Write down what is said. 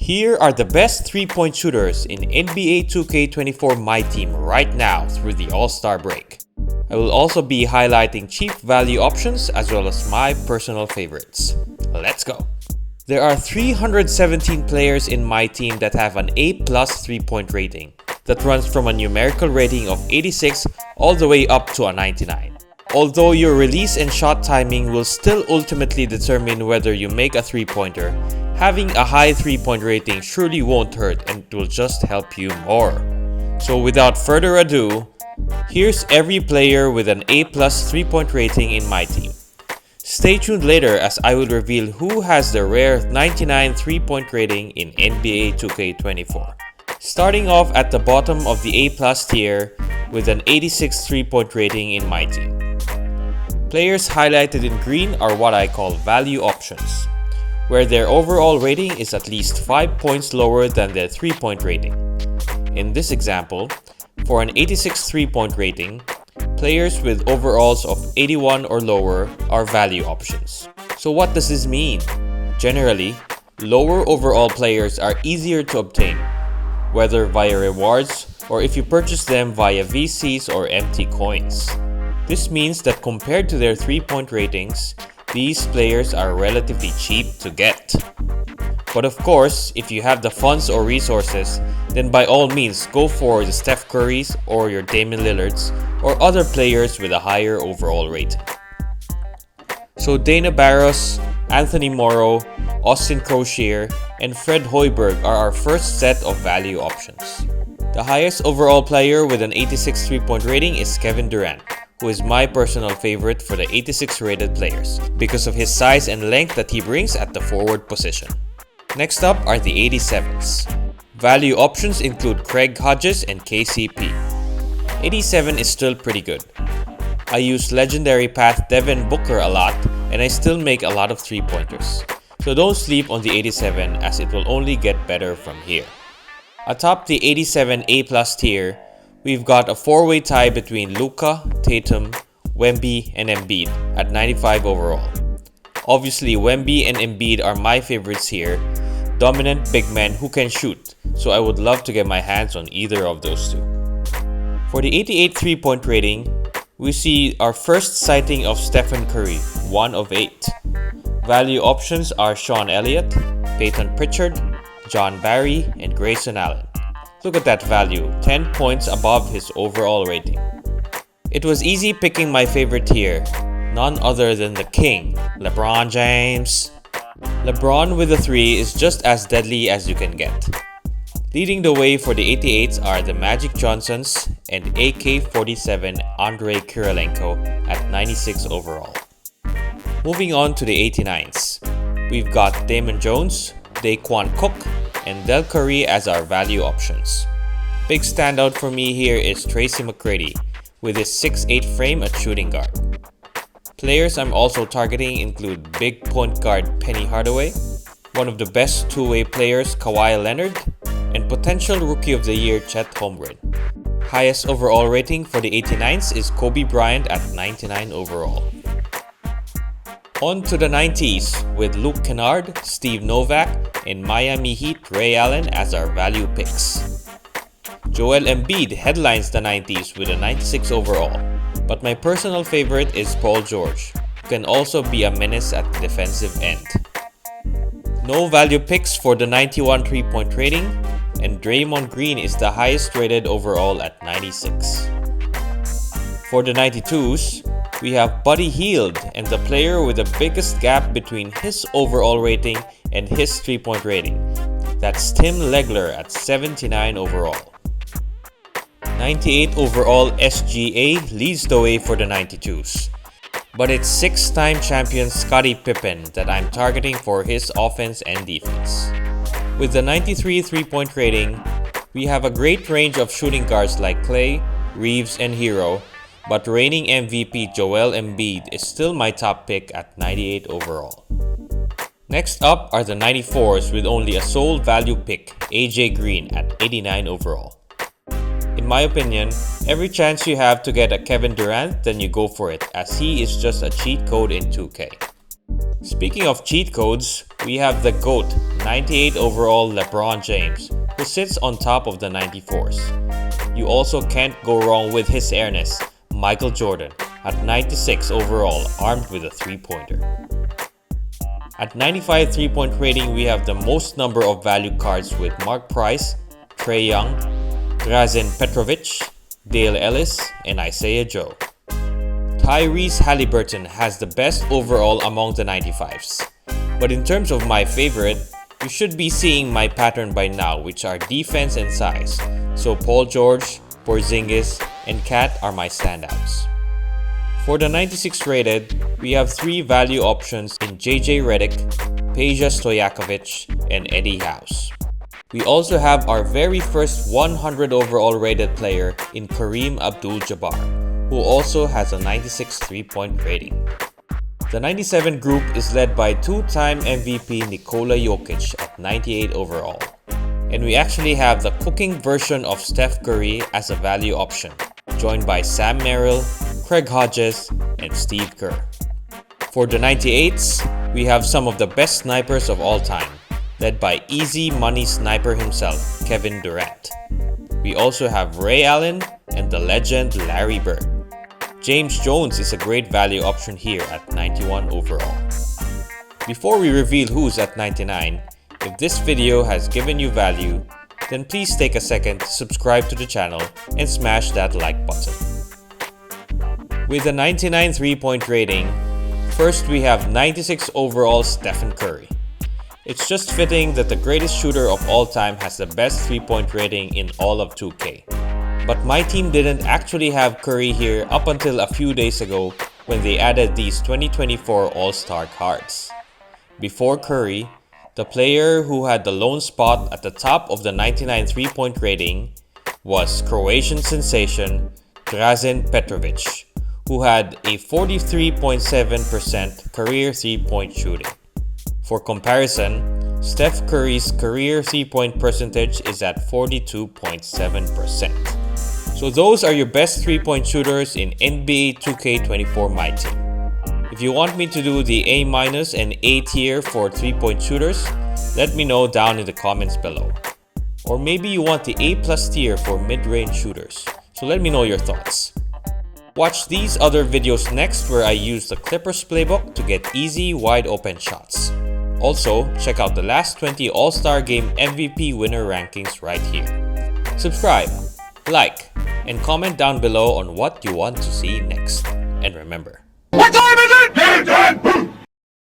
Here are the best 3-point shooters in NBA 2K24 MyTeam right now through the All-Star break. I will also be highlighting cheap value options as well as my personal favorites. Let's go! There are 317 players in my team that have an A+ 3-point rating that runs from a numerical rating of 86 all the way up to a 99. Although your release and shot timing will still ultimately determine whether you make a 3-pointer, having a high 3-point rating surely won't hurt and it will just help you more. So without further ado, here's every player with an A+ 3-point rating in my team. Stay tuned later as I will reveal who has the rare 99 3-point rating in NBA 2K24. Starting off at the bottom of the A+ tier with an 86 3-point rating in my team. Players highlighted in green are what I call value options, where their overall rating is at least 5 points lower than their 3-point rating. In this example, for an 86 3-point rating, players with overalls of 81 or lower are value options. So what does this mean? Generally, lower overall players are easier to obtain, whether via rewards or if you purchase them via VCs or empty coins. This means that compared to their 3-point ratings, these players are relatively cheap to get. But of course, if you have the funds or resources, then by all means go for the Steph Currys or your Damian Lillards or other players with a higher overall rating. So Dana Barros, Anthony Morrow, Austin Crocier, and Fred Hoiberg are our first set of value options. The highest overall player with an 86 3-point rating is Kevin Durant, who is my personal favorite for the 86 rated players because of his size and length that he brings at the forward position. Next up are the 87s. Value options include Craig Hodges and KCP. 87 is still pretty good. I use legendary path Devin Booker a lot and I still make a lot of 3-pointers. So don't sleep on the 87 as it will only get better from here. Atop the 87 A+ tier, we've got a 4-way tie between Luka, Tatum, Wemby, and Embiid at 95 overall. Obviously, Wemby and Embiid are my favorites here, dominant big men who can shoot, so I would love to get my hands on either of those two. For the 88 3-point rating, we see our first sighting of Stephen Curry, 1 of 8. Value options are Sean Elliott, Peyton Pritchard, John Barry, and Grayson Allen. Look at that value, 10 points above his overall rating. It was easy picking my favorite here, none other than the king, LeBron James. LeBron with a 3 is just as deadly as you can get. Leading the way for the 88s are the Magic Johnsons and AK-47 Andrei Kirilenko at 96 overall. Moving on to the 89s, we've got Damon Jones, Daquan Cook, and Del Curry as our value options. Big standout for me here is Tracy McGrady with his 6'8 frame at shooting guard. Players I'm also targeting include big point guard Penny Hardaway, one of the best two-way players Kawhi Leonard, and potential Rookie of the Year Chet Holmgren. Highest overall rating for the 89s is Kobe Bryant at 99 overall. On to the 90s with Luke Kennard, Steve Novak, and Miami Heat Ray Allen as our value picks. Joel Embiid headlines the 90s with a 96 overall, but my personal favorite is Paul George, who can also be a menace at the defensive end. No value picks for the 91 3-point rating, and Draymond Green is the highest rated overall at 96. For the 92s, we have Buddy Hield and the player with the biggest gap between his overall rating and his 3-point rating. That's Tim Legler at 79 overall. 98 overall SGA leads the way for the 92s. But it's 6-time champion Scottie Pippen that I'm targeting for his offense and defense. With the 93 3-point rating, we have a great range of shooting guards like Clay, Reeves, and Hero, but reigning MVP Joel Embiid is still my top pick at 98 overall. Next up are the 94s with only a sole value pick, AJ Green at 89 overall. In my opinion, every chance you have to get a Kevin Durant, then you go for it as he is just a cheat code in 2K. Speaking of cheat codes, we have the GOAT 98 overall LeBron James, who sits on top of the 94s. You also can't go wrong with his airness, Michael Jordan, at 96 overall, armed with a three-pointer. At 95 3-point rating, we have the most number of value cards with Mark Price, Trae Young, Drazen Petrovic, Dale Ellis, and Isaiah Joe. Tyrese Haliburton has the best overall among the 95s. But in terms of my favorite, you should be seeing my pattern by now, which are defense and size. So Paul George, Porzingis, and Cat are my standouts. For the 96 rated, we have 3 value options in JJ Redick, Peja Stojakovic, and Eddie House. We also have our very first 100 overall rated player in Kareem Abdul-Jabbar, who also has a 96 3-point rating. The 97 group is led by 2-time MVP Nikola Jokic at 98 overall. And we actually have the cooking version of Steph Curry as a value option, joined by Sam Merrill, Craig Hodges, and Steve Kerr. For the 98s, we have some of the best snipers of all time, led by easy money sniper himself, Kevin Durant. We also have Ray Allen and the legend Larry Bird. James Jones is a great value option here at 91 overall. Before we reveal who's at 99, if this video has given you value, then please take a second to subscribe to the channel and smash that like button. With a 99 3-point rating, first we have 96 overall Stephen Curry. It's just fitting that the greatest shooter of all time has the best 3-point rating in all of 2K. But my team didn't actually have Curry here up until a few days ago when they added these 2024 All-Star cards. Before Curry, the player who had the lone spot at the top of the 99 3-point rating was Croatian sensation Drazen Petrovic, who had a 43.7% career 3-point shooting. For comparison, Steph Curry's career 3-point percentage is at 42.7%. So those are your best 3-point shooters in NBA 2K24 MyTeam. If you want me to do the A- and A tier for 3-point shooters, let me know down in the comments below. Or maybe you want the A+ tier for mid-range shooters, so let me know your thoughts. Watch these other videos next where I use the Clippers playbook to get easy wide open shots. Also, check out the last 20 All-Star Game MVP winner rankings right here. Subscribe, like, and comment down below on what you want to see next. And remember, What time is it? Game time!